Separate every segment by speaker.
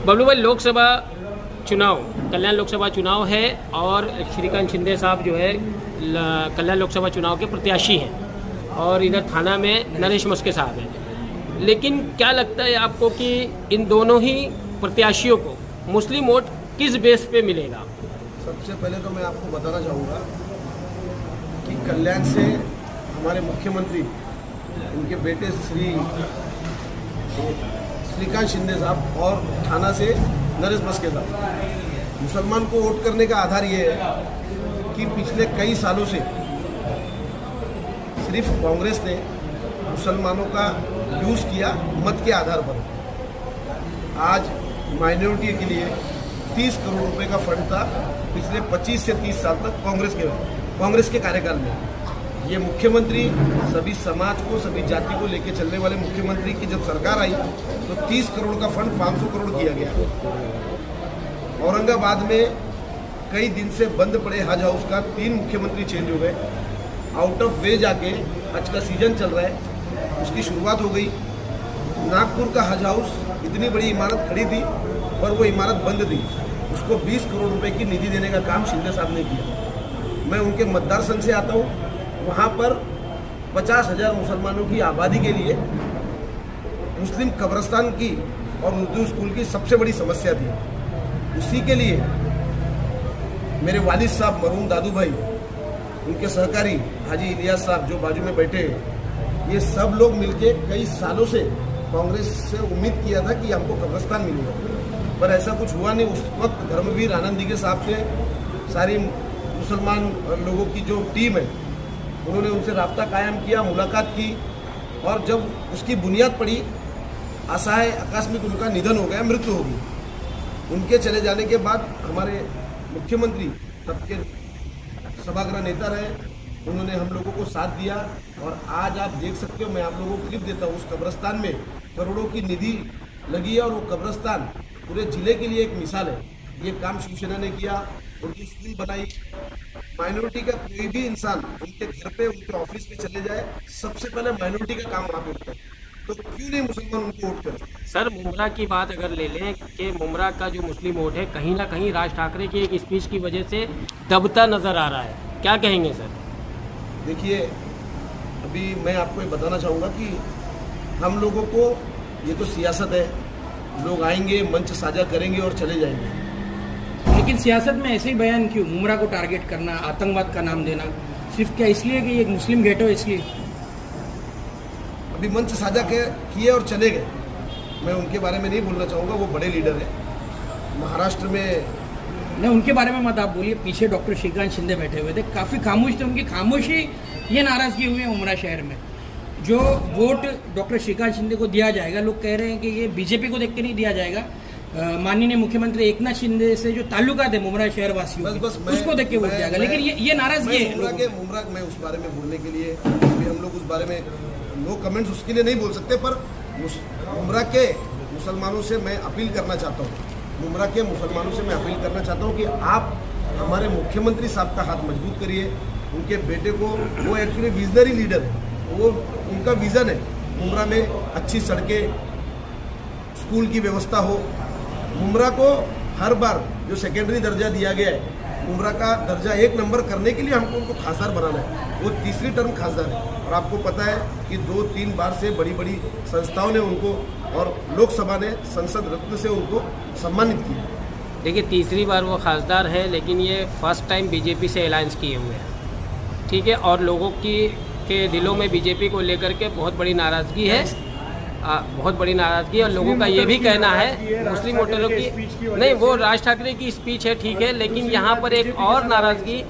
Speaker 1: बबलू भाई, लोकसभा चुनाव, कल्याण लोकसभा चुनाव है और श्रीकांत शिंदे साहब जो है कल्याण लोकसभा चुनाव के प्रत्याशी हैं और इधर थाना में नरेश मस्के साहब हैं। लेकिन क्या लगता है आपको कि इन दोनों ही प्रत्याशियों को मुस्लिम वोट किस बेस पे मिलेगा?
Speaker 2: सबसे पहले तो मैं आपको बताना चाहूँगा कि कल्याण से हमारे मुख्यमंत्री, उनके बेटे श्रीकांत शिंदे साहब और थाना से नरेश मस्के साहब, मुसलमान को वोट करने का आधार ये है कि पिछले कई सालों से सिर्फ कांग्रेस ने मुसलमानों का यूज़ किया मत के आधार पर। आज माइनॉरिटी के लिए 30 करोड़ रुपए का फंड था पिछले 25 से 30 साल तक कांग्रेस के कार्यकाल में। ये मुख्यमंत्री सभी समाज को, सभी जाति को लेकर चलने वाले मुख्यमंत्री की जब सरकार आई तो 30 करोड़ का फंड 500 करोड़ किया गया। औरंगाबाद में कई दिन से बंद पड़े हज हाउस का 3 मुख्यमंत्री चेंज हो गए। आउट ऑफ वे जाके हज का सीजन चल रहा है, उसकी शुरुआत हो गई। नागपुर का हज हाउस इतनी बड़ी इमारत खड़ी थी पर वो इमारत बंद थी, उसको 20 करोड़ रुपए की निधि देने का काम शिंदे साहब ने किया। मैं उनके मतदार संघ से आता हूँ, वहाँ पर 50,000 मुसलमानों की आबादी के लिए मुस्लिम कब्रिस्तान की और उर्दू स्कूल की सबसे बड़ी समस्या थी। उसी के लिए मेरे वालिद साहब मरहूम दादू भाई, उनके सहकारी हाजी इलियास साहब जो बाजू में बैठे, ये सब लोग मिलके कई सालों से कांग्रेस से उम्मीद किया था कि हमको कब्रिस्तान मिलेगा, पर ऐसा कुछ हुआ नहीं। उस वक्त धर्मवीर आनंद दिघे साहब से सारी मुसलमान लोगों की जो टीम है, उन्होंने उनसे राब्ता कायम किया, मुलाकात की, और जब उसकी बुनियाद पड़ी, असहाय आकस्मिक उनका निधन हो गया, मृत्यु हो गई। उनके चले जाने के बाद हमारे मुख्यमंत्री तब के सभागृह नेता रहे, उन्होंने हम लोगों को साथ दिया और आज आप देख सकते हो, मैं आप लोगों को क्लिप देता हूँ, उस कब्रिस्तान में करोड़ों की निधि लगी है और वो कब्रिस्तान पूरे जिले के लिए एक मिसाल है। ये काम शिवसेना ने किया, उनकी स्कूल बनाई। माइनॉरिटी का कोई भी इंसान उनके घर पे, उनके ऑफिस पे चले जाए, सबसे पहले माइनॉरिटी का काम वहाँ पे होता है, तो क्यों नहीं मुसलमान उनको वोट करें?
Speaker 1: सर, मुमरा की बात अगर ले लें कि मुमरा का जो मुस्लिम वोट है कहीं ना कहीं राज ठाकरे की एक स्पीच की वजह से दबता नजर आ रहा है, क्या कहेंगे सर?
Speaker 2: देखिए, अभी मैं आपको ये बताना चाहूँगा कि हम लोगों को, ये तो सियासत है, लोग आएंगे, मंच साझा करेंगे और चले जाएंगे।
Speaker 3: लेकिन सियासत में ऐसे ही बयान क्यों? मुमरा को टारगेट करना, आतंकवाद का नाम देना, सिर्फ क्या इसलिए कि एक मुस्लिम गेट हो इसलिए?
Speaker 2: अभी मंच साझा किए और चले गए, मैं उनके बारे में नहीं बोलना चाहूँगा, वो बड़े लीडर हैं। महाराष्ट्र में
Speaker 3: नहीं, उनके बारे में मत आप बोलिए। पीछे डॉक्टर श्रीकांत शिंदे बैठे हुए थे, काफ़ी खामोश थे। उनकी खामोशी ये नाराज़गी हुई है उमरा शहर में। जो वोट डॉक्टर श्रीकांत शिंदे को दिया जाएगा, लोग कह रहे हैं कि ये बीजेपी को देख के नहीं दिया जाएगा, माननीय मुख्यमंत्री एकनाथ शिंदे से जो ताल्लुकात है मुमरा शहर वासियों के, उसको देख के वोट जाएगा। लेकिन ये नाराज़गी है
Speaker 2: मुमरा, मैं उस बारे में बोलने के लिए, अभी हम लोग उस बारे में नो कमेंट्स उसके लिए नहीं बोल सकते, पर मुमरा के मुसलमानों से मैं अपील करना चाहता हूँ, मुमरा के मुसलमानों से मैं अपील करना चाहता हूँ कि आप हमारे मुख्यमंत्री साहब का हाथ मजबूत करिए। उनके बेटे को, वो एक्चुअली विजनरी लीडर है, वो उनका विज़न है मुमरा में अच्छी सड़कें, स्कूल की व्यवस्था हो। मुमरा को हर बार जो सेकेंडरी दर्जा दिया गया है, मुमरा का दर्जा 1 नंबर करने के लिए हमको उनको खासदार बनाना है। वो तीसरी टर्म खासदार है और आपको पता है कि 2-3 बार से बड़ी बड़ी संस्थाओं ने उनको और लोकसभा ने संसद रत्न से उनको सम्मानित किया।
Speaker 1: देखिए, तीसरी बार वो खासदार है, लेकिन ये फर्स्ट टाइम बीजेपी से अलायंस किए हुए हैं, ठीक है, और लोगों के दिलों में बीजेपी को लेकर के बहुत बड़ी नाराज़गी है, बहुत बड़ी नाराज़गी। और लोगों का ये भी कहना है, मुस्लिम वोटरों की नहीं, वो राज ठाकरे की स्पीच है, ठीक है, लेकिन यहाँ पर एक और नाराज़गी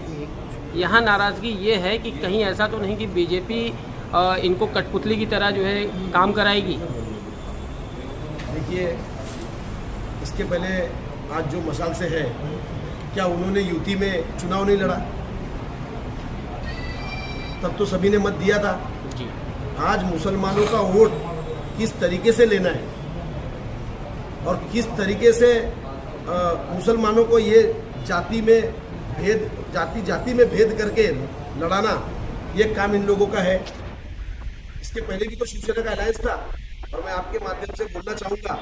Speaker 1: ये है कि कहीं ऐसा तो नहीं कि बीजेपी इनको कठपुतली की तरह जो है काम कराएगी।
Speaker 2: देखिए, इसके पहले आज जो मशाल से है, क्या उन्होंने यूपी में चुनाव नहीं लड़ा? तब तो सभी ने मत दिया था जी। आज मुसलमानों का वोट किस तरीके से लेना है और किस तरीके से मुसलमानों को ये जाति में भेद करके लड़ाना, ये काम इन लोगों का है। इसके पहले भी तो शिवसेना का अलायंस था और मैं आपके माध्यम से बोलना चाहूँगा,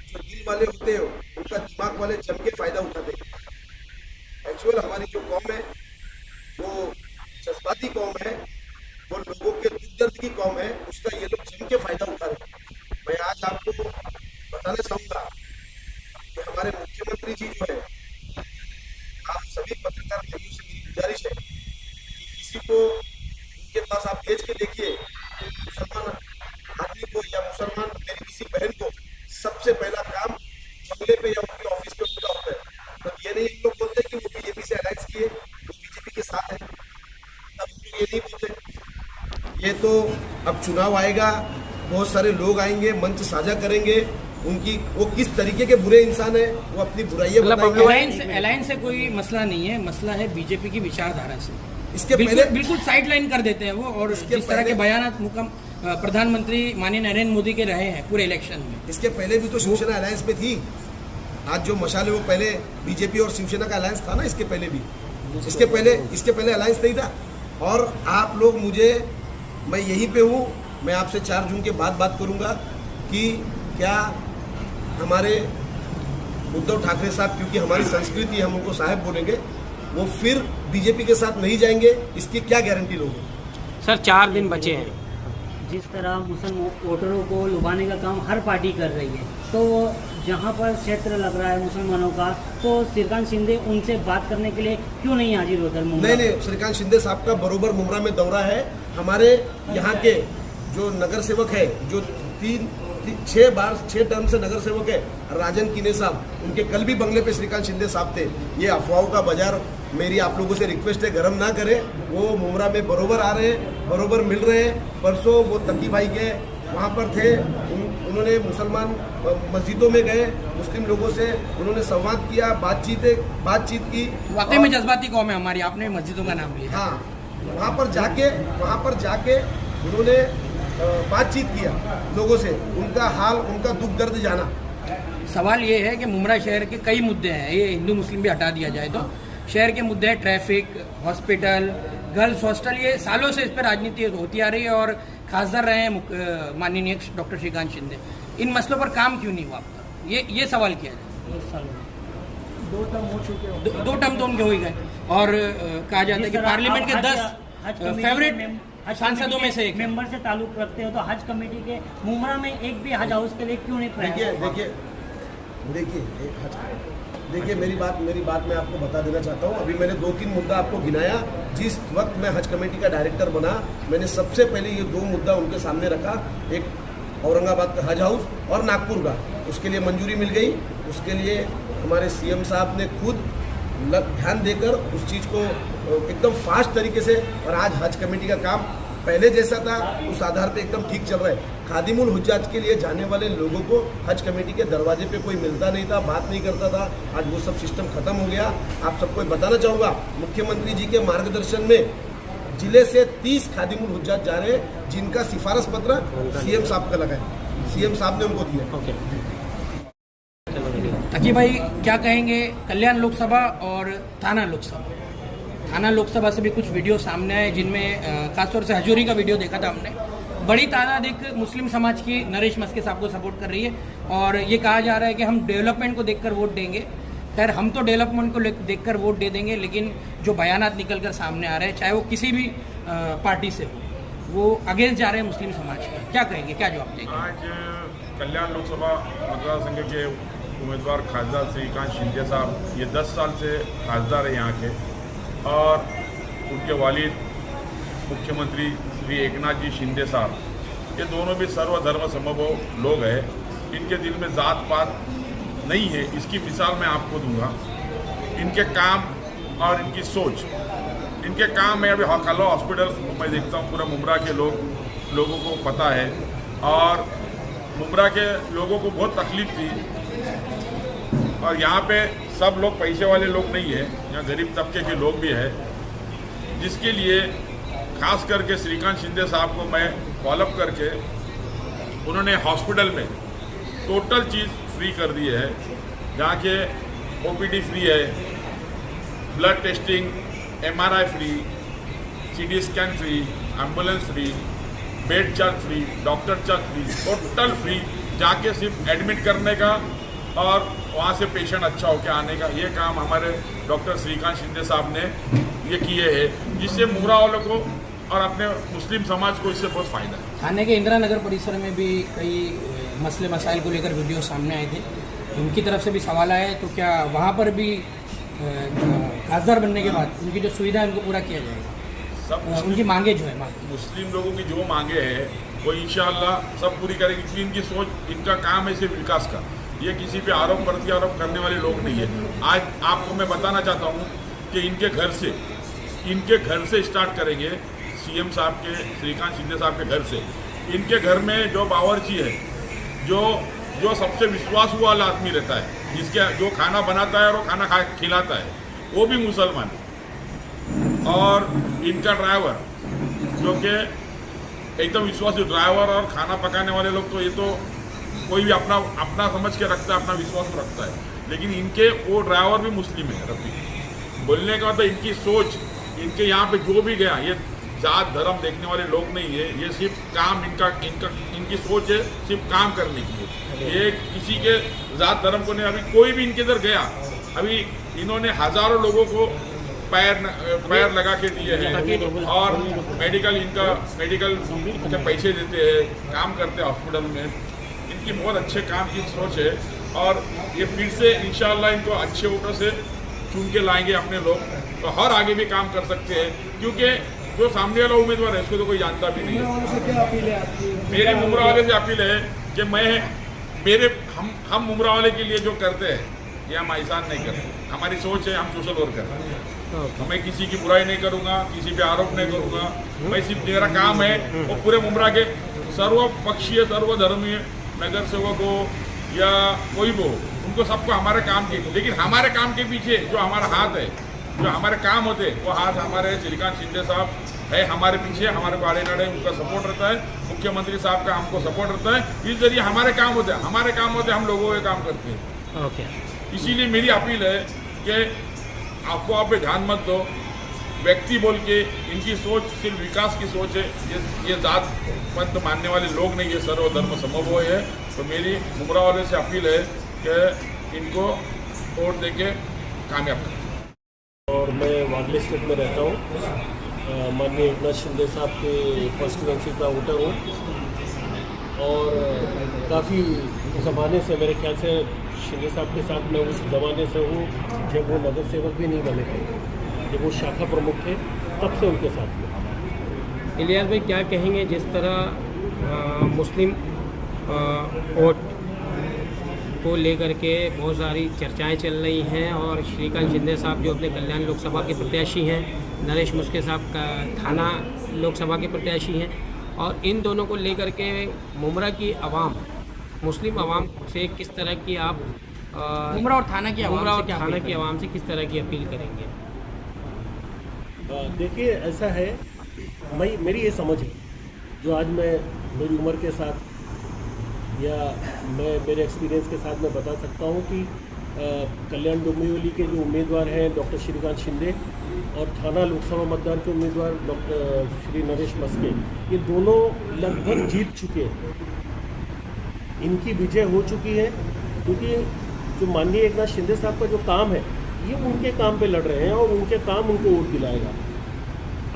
Speaker 2: जो दिल वाले होते हैं उनका दिमाग वाले जम के फायदा उठाते हैं। एक्चुअल हमारी जो कौम है वो जज्बाती कौम है, वो लोगों के दुख दर्द की कौम है, उसका ये लोग जम के फायदा उठा रहे हैं। मैं आज आपको बताना चाहूंगा कि हमारे मुख्यमंत्री जी जो है, आप सभी पत्रकार भाइयों से मेरी गुजारिश है कि किसी को उनके पास आप भेज के देखिए, मुसलमान आदमी को या मुसलमान मेरी किसी बहन को सबसे पहला काम बंगले पे या उनके ऑफिस पे उनका होता है। तब ये नहीं लोग बोलते कि वो बीजेपी से अलायंस किए, वो बीजेपी के साथ है, तब ये नहीं बोलते। ये तो अब चुनाव आएगा, बहुत सारे लोग आएंगे, मंच साझा करेंगे, उनकी वो किस तरीके के बुरे इंसान है वो अपनी बुराइयां बताएंगे।
Speaker 3: अलायंस से कोई मसला नहीं है, मसला है बीजेपी की विचारधारा से।
Speaker 2: इसके पहले
Speaker 3: बिल्कुल साइडलाइन कर देते हैं वो, और जिस तरह के बयान प्रधानमंत्री माननीय नरेंद्र मोदी के रहे हैं पूरे इलेक्शन में।
Speaker 2: इसके पहले भी तो शिवसेना अलायंस में थी। आज जो मशाल है वो पहले बीजेपी और शिवसेना का अलायंस था ना, इसके पहले भी, इसके पहले अलायंस नहीं था। और आप लोग मुझे, मैं यहीं पे हूँ, मैं आपसे 4 जून के बाद बात करूंगा कि क्या हमारे उद्धव ठाकरे साहब, क्योंकि हमारी संस्कृति हम उनको साहब बोलेंगे, वो फिर बीजेपी के साथ नहीं जाएंगे, इसकी क्या गारंटी लोगे?
Speaker 1: सर 4 दिन बचे हैं।
Speaker 4: जिस तरह मुस्लिम वोटरों को लुभाने का काम हर पार्टी कर रही है, तो जहां पर क्षेत्र लग रहा है मुसलमानों का, तो श्रीकांत शिंदे उनसे बात करने के लिए क्यों नहीं हाजिर होकर?
Speaker 2: नहीं, श्रीकांत शिंदे साहब का बरोबर मुमरा में दौरा है। हमारे यहाँ के जो नगर सेवक है, जो 6 टर्म से नगर सेवक है, राजन किने साहब, उनके कल भी बंगले पे श्रीकांत शिंदे साहब थे। ये अफवाहों का बाजार, मेरी आप लोगों से रिक्वेस्ट है, गरम ना करें। वो मुमरा में बरोबर आ रहे हैं, बरोबर मिल रहे हैं। परसों वो तकी भाई के वहाँ पर थे, उन्होंने मुसलमान मस्जिदों में गए, मुस्लिम लोगों से उन्होंने संवाद किया, बातचीत की।
Speaker 3: वाकई में जज्बाती कौम है हमारी, आपने मस्जिदों का नाम लिया।
Speaker 2: हाँ, वहाँ पर जाके उन्होंने बातचीत किया लोगों से, उनका हाल, उनका दुख दर्द जाना।
Speaker 3: सवाल ये है कि मुमरा शहर के कई मुद्दे हैं, ये हिंदू मुस्लिम भी हटा दिया जाए तो शहर के मुद्दे हैं, ट्रैफिक, हॉस्पिटल, गर्ल्स हॉस्टल, ये सालों से इस पर राजनीति होती आ रही है और खासदार रहे हैं माननीय डॉक्टर श्रीकांत शिंदे। इन मसलों पर काम क्यों नहीं हुआ आपका, ये सवाल किया जाए।
Speaker 4: 2 टर्म हो चुके हो,
Speaker 3: 2 टर्म तो उनके हो ही गए, और कहा जाता है कि पार्लियामेंट के 10 फेवरेट सांसदों में से एक
Speaker 4: मेंबर से ताल्लुक रखते हो, तो हज कमेटी के मुमरा में एक भी हज हाउस के लिए क्यों नहीं प्रयास?
Speaker 2: देखिए मेरी बात मैं आपको बता देना चाहता हूँ। अभी मैंने 2-3 मुद्दा आपको गिनाया। जिस वक्त मैं हज कमेटी का डायरेक्टर बना, मैंने सबसे पहले ये 2 मुद्दा उनके सामने रखा, एक औरंगाबाद का हज हाउस और नागपुर का। उसके लिए मंजूरी मिल गई, उसके लिए हमारे सीएम साहब ने खुद ध्यान देकर उस चीज़ को एकदम फास्ट तरीके से, और आज हज कमेटी का काम पहले जैसा था उस आधार पे एकदम ठीक चल रहा है। खादिमुल हुज्जाज के लिए जाने वाले लोगों को हज कमेटी के दरवाजे पे कोई मिलता नहीं था, बात नहीं करता था, आज वो सब सिस्टम खत्म हो गया। आप सबको बताना चाहूँगा, मुख्यमंत्री जी के मार्गदर्शन में जिले से 30 खादिमुल हुज्जाज जा रहे हैं, जिनका सिफारिश पत्र सीएम साहब का लगा है, सीएम साहब ने उनको दिया।
Speaker 3: तकी भाई क्या कहेंगे, कल्याण लोकसभा और थाना लोकसभा? थाना लोकसभा से भी कुछ वीडियो सामने आए, जिनमें खासतौर से हजूरी का वीडियो देखा था हमने। बड़ी तादाद एक मुस्लिम समाज की नरेश मस्के साहब को सपोर्ट कर रही है, और ये कहा जा रहा है कि हम डेवलपमेंट को देखकर वोट देंगे। खैर, हम तो डेवलपमेंट को देखकर वोट दे देंगे, लेकिन जो बयानात निकल कर सामने आ रहे हैं, चाहे वो किसी भी पार्टी से हो, वो अगेंस्ट जा रहे हैं मुस्लिम समाज के। क्या कहेंगे, क्या जवाब देंगे?
Speaker 5: आज कल्याण लोकसभा मतदार संघ के उम्मीदवार खासदार श्रीकांत शिंदे साहब, ये 10 साल से खासदार है यहाँ के, और उनके वालिद मुख्यमंत्री श्री एकनाथ जी शिंदे साहब, ये दोनों भी सर्वधर्म समभाव लोग हैं। इनके दिल में जात पात नहीं है, इसकी मिसाल मैं आपको दूंगा। इनके काम और इनकी सोच, इनके काम में अभी हकालो हॉस्पिटल मैं देखता हूँ, पूरा मुमरा के लोगों को पता है, और मुमरा के लोगों को बहुत तकलीफ थी। और यहाँ पे सब लोग पैसे वाले लोग नहीं है, यहाँ गरीब तबके के लोग भी हैं, जिसके लिए खास करके श्रीकांत शिंदे साहब को मैं फॉलोअप करके, उन्होंने हॉस्पिटल में टोटल चीज़ फ्री कर दी है। जहाँ के ओपीडी फ्री है, blood testing, MRI free, CT scan free, ambulance free, bed charge free, doctor charge free, total free. जाके सिर्फ एडमिट करने का और वहाँ से पेशेंट अच्छा होकर आने का, ये काम हमारे डॉक्टर श्रीकांत शिंदे साहब ने ये किए हैं, जिससे मुमरा वालों को और अपने मुस्लिम समाज को इससे बहुत फ़ायदा है।
Speaker 3: थाने के इंदिरा नगर परिसर में भी कई मसले मसाइल को लेकर वीडियो सामने आए थे, उनकी तरफ से भी सवाल आया है, तो क्या वहाँ पर भी खासदार बनने के बाद उनकी जो सुविधा है उनको पूरा किया जाएगा?
Speaker 5: सब
Speaker 3: उनकी मांगे जो है
Speaker 5: मुस्लिम लोगों की जो मांगे हैं वो इंशाअल्लाह सब पूरी करेंगे, क्योंकि इनकी सोच, इनका काम है सिर्फ विकास का। ये किसी पे आरोप प्रत्यारोप करने वाले लोग नहीं है। आज आपको मैं बताना चाहता हूँ कि इनके घर से स्टार्ट करेंगे, सीएम साहब के, श्रीकांत शिंदे साहब के घर से। इनके घर में जो बावर्ची है, जो सबसे विश्वास वाला आदमी रहता है, जिसके जो खाना बनाता है और वो खाना खिलाता है, वो भी मुसलमान है। और इनका ड्राइवर जो कि एकदम विश्वासी ड्राइवर और खाना पकाने वाले लोग, तो ये तो कोई भी अपना समझ के रखता है, अपना विश्वास रखता है, लेकिन इनके वो ड्राइवर भी मुस्लिम है। रफी बोलने का मतलब इनकी सोच, इनके यहाँ पे जो भी गया, ये जात धर्म देखने वाले लोग नहीं है, ये सिर्फ काम इनकी सोच है, सिर्फ काम करने की है। ये किसी के जात धर्म को नहीं। अभी कोई भी इनके इधर गया, अभी इन्होंने हजारों लोगों को पैर लगा के दिए हैं, और मेडिकल के पैसे देते हैं, काम करते हैं हॉस्पिटल में। इनकी बहुत अच्छे काम की सोच है, और ये फिर से इंशाअल्लाह इनको अच्छे वोटों से चुन के लाएंगे अपने लोग, तो हर आगे भी काम कर सकते हैं, क्योंकि जो सामने वाला उम्मीदवार है इसको तो कोई जानता भी नहीं है। मेरी मुमरा वाले से अपील है कि हम मुमरा वाले के लिए जो करते हैं ये हम एहसान नहीं करते। हमारी सोच है, हम सोशल वर्कर हैं। मैं किसी की बुराई नहीं करूंगा, किसी पे आरोप नहीं करूंगा। मैं सिर्फ, मेरा काम है वो पूरे मुमरा के सर्वपक्षीय सर्वधर्मीय नगर सेवक हो या कोई भी हो, उनको सबको हमारे काम के, लेकिन हमारे काम के पीछे जो हमारा हाथ है, जो हमारे काम होते हैं, वो हाथ हमारे श्रीकांत शिंदे साहब है हमारे पीछे, हमारे बाड़े नड़े उनका सपोर्ट रहता है, मुख्यमंत्री साहब का हमको सपोर्ट रहता है। इस जरिए हमारे काम होते हैं, हम लोगों के काम करते हैं।
Speaker 1: ओके,
Speaker 5: इसीलिए मेरी अपील है कि अफवाह पे ध्यान मत दो। व्यक्ति बोल के, इनकी सोच सिर्फ विकास की सोच है, ये जात पंथ मानने वाले लोग नहीं, ये सर्वधर्म समन्वय है। तो मेरी मुमरा वाले से अपील है कि इनको वोट देके कामयाब करें।
Speaker 6: और मैं वागले स्टेट में रहता हूँ, माननीय एकनाथ शिंदे साहब के कॉन्स्टिट्यूंसी का वोटर हूँ, और काफ़ी ज़माने से, मेरे ख्याल से शिंदे साहब के साथ मैं उस ज़माने से हूँ जब वो नगर सेवक भी नहीं बने थे, जब वो शाखा प्रमुख थे, तब से उनके साथ में।
Speaker 1: इलियास भाई क्या कहेंगे, जिस तरह मुस्लिम वोट को लेकर के बहुत सारी चर्चाएं चल रही हैं, और श्रीकांत शिंदे साहब जो अपने कल्याण लोकसभा के प्रत्याशी हैं, नरेश मुस्के साहब का थाना लोकसभा के प्रत्याशी हैं, और इन दोनों को लेकर के मुमरा की आवाम, मुस्लिम आवाम से किस तरह की आप
Speaker 3: मुमरा और थाना की आवाम से किस तरह की अपील करेंगे?
Speaker 6: देखिए, ऐसा है, मेरी ये समझ है, जो आज मैं मेरी उम्र के साथ या मैं मेरे एक्सपीरियंस के साथ मैं बता सकता हूँ कि कल्याण डोंबिवली के जो उम्मीदवार हैं डॉक्टर श्रीकांत शिंदे, और थाना लोकसभा मतदान के उम्मीदवार डॉक्टर श्री नरेश मस्के, ये दोनों लगभग जीत चुके हैं, इनकी विजय हो चुकी है, क्योंकि जो माननीय एकनाथ शिंदे साहब का जो काम है, ये उनके काम पे लड़ रहे हैं, और उनके काम उनको वोट दिलाएगा।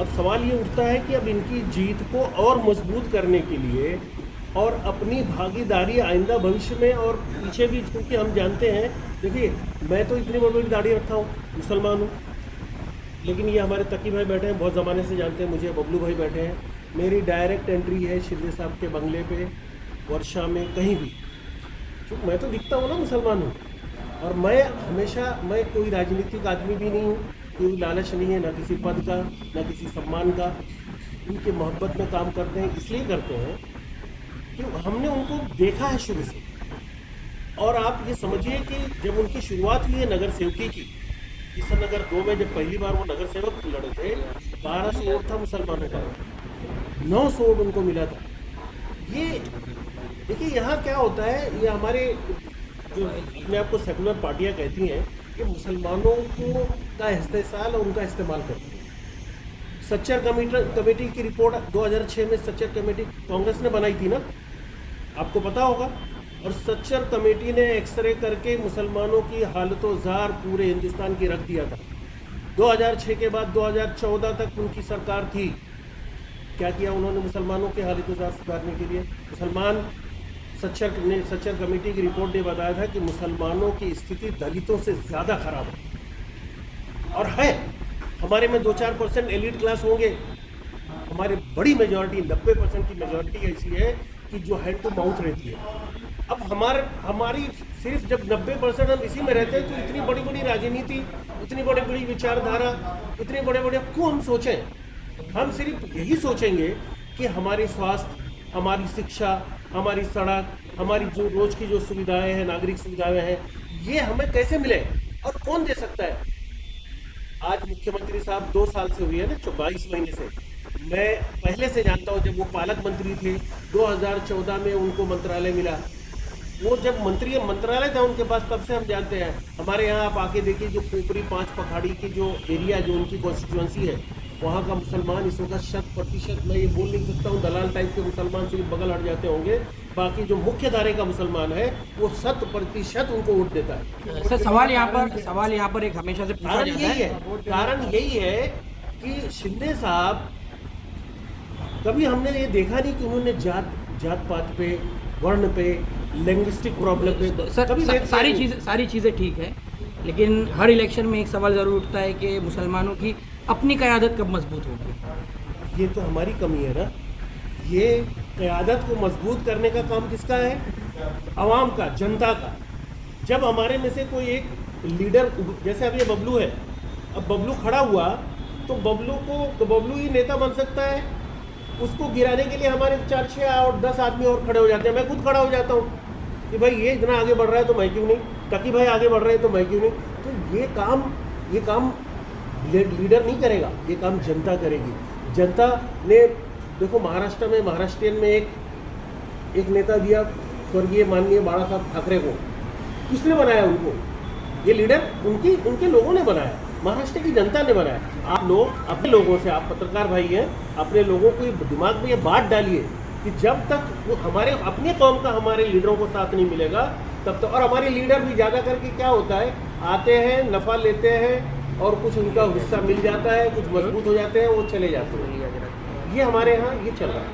Speaker 6: अब सवाल ये उठता है कि अब इनकी जीत को और मजबूत करने के लिए, और अपनी भागीदारी आइंदा भविष्य में, और पीछे भी, क्योंकि हम जानते हैं, देखिए मैं तो इतनी बड़ी दाढ़ी रखता हूँ, मुसलमान हूँ, लेकिन ये हमारे तकी भाई बैठे हैं, बहुत ज़माने से जानते हैं मुझे, बबलू भाई बैठे हैं, मेरी डायरेक्ट एंट्री है शिंदे साहब के बंगले पे, वर्षा में, कहीं भी, क्योंकि मैं तो दिखता हूँ ना मुसलमान हूँ। और मैं कोई राजनीतिक आदमी भी नहीं हूँ, कोई लालच नहीं है, ना किसी पद का, ना किसी सम्मान का। उनके मोहब्बत में काम करते हैं, इसलिए करते हैं कि हमने उनको देखा है शुरू से। और आप ये समझिए कि जब उनकी शुरुआत हुई है नगर सेवकी की, किशन नगर 2 में जब पहली बार वो नगर सेवक लड़े थे, 1200 वोट था मुसलमानों का, 900 वोट उनको मिला था। ये देखिए, यहाँ क्या होता है, ये हमारे जो अपने आपको सेकुलर पार्टियाँ कहती हैं कि मुसलमानों को का इस्तेसाल और उनका इस्तेमाल करती हैं। सच्चर कमेटी की रिपोर्ट 2006 में सच्चर कमेटी कांग्रेस ने बनाई थी ना, आपको पता होगा, और सच्चर कमेटी ने एक्सरे करके मुसलमानों की हालत-ओ-ज़ार पूरे हिंदुस्तान की रख दिया था। 2006 के बाद 2014 तक उनकी सरकार थी। क्या किया उन्होंने मुसलमानों के हालत-ओ-ज़ार सुधारने के लिए? सच्चर कमेटी की रिपोर्ट ने बताया था कि मुसलमानों की स्थिति दलितों से ज़्यादा खराब है। और है, हमारे में 2-4% एलिट क्लास होंगे, हमारी बड़ी मेजॉरिटी 90% की मेजॉरिटी ऐसी है कि जो हैंड टू माउथ रहती है। अब हमारी सिर्फ जब 90% हम इसी में रहते हैं तो इतनी बड़ी बड़ी राजनीति, इतनी बड़ी बड़ी विचारधारा, इतने बड़े बड़े क्यों हम सोचें? हम सिर्फ यही सोचेंगे कि हमारी स्वास्थ्य, हमारी शिक्षा, हमारी सड़क, हमारी जो रोज की जो सुविधाएं हैं, नागरिक सुविधाएं हैं, ये हमें कैसे मिले और कौन दे सकता है? आज मुख्यमंत्री साहब 2 साल से हुए हैं ना, 22 महीने से। मैं पहले से जानता हूँ, जब वो पालक मंत्री थे 2014 में उनको मंत्रालय मिला। वो जब मंत्रालय था उनके पास, तब से हम जानते हैं। हमारे यहाँ आप आके देखिए, जो खोपरी 5 पखाड़ी की जो एरिया, जो उनकी कॉन्स्टिट्यूंसी है, वहाँ का मुसलमान इस वक्त 100%, मैं ये बोल नहीं सकता हूँ, दलाल टाइप के मुसलमान सिर्फ बगल हट जाते होंगे, बाकी जो मुख्य धारे का मुसलमान है वो 100% उनको वोट देता है।
Speaker 3: सर सवाल यहाँ पर एक हमेशा से पूछा जाता है,
Speaker 6: कारण यही है कि शिंदे साहब, कभी हमने ये देखा नहीं कि उन्होंने जात पात पे, वर्ण पे, लिंग्विस्टिक प्रॉब्लम पे
Speaker 3: सर सारी चीज़ें ठीक है, लेकिन हर इलेक्शन में एक सवाल ज़रूर उठता है कि मुसलमानों की अपनी क़यादत कब मजबूत होगी।
Speaker 6: ये तो हमारी कमी है ना। ये क़यादत को मजबूत करने का काम किसका है? आवाम का, जनता का। जब हमारे में से कोई एक लीडर, जैसे अब ये बबलू है, अब बबलू खड़ा हुआ तो बबलू ही नेता बन सकता है। उसको गिराने के लिए हमारे 4-6 और 10 आदमी और खड़े हो जाते हैं। मैं खुद खड़ा हो जाता हूँ कि भाई ये इतना आगे बढ़ रहा है तो मैं क्यों नहीं, टकी भाई आगे बढ़ रहे हैं तो मैं क्यों नहीं। तो ये काम लीडर नहीं करेगा, ये काम जनता करेगी। जनता ने देखो, महाराष्ट्रियन में एक नेता दिया, स्वर्गीय माननीय बाला साहब ठाकरे को। किसने बनाया उनको? ये लीडर उनके लोगों ने बनाया, महाराष्ट्र की जनता ने बनाया। आप लोग अपने लोगों से, आप पत्रकार भाई हैं, अपने लोगों को दिमाग में ये बात डालिए कि जब तक वो हमारे अपने कौम का हमारे लीडरों को साथ नहीं मिलेगा तब तक। और हमारे लीडर भी ज़्यादा करके क्या होता है, आते हैं, नफ़ा लेते हैं और कुछ उनका हिस्सा मिल जाता है, कुछ मजबूत हो जाते हैं, वो चले जाते हैं। ये हमारे यहाँ ये चल रहा है।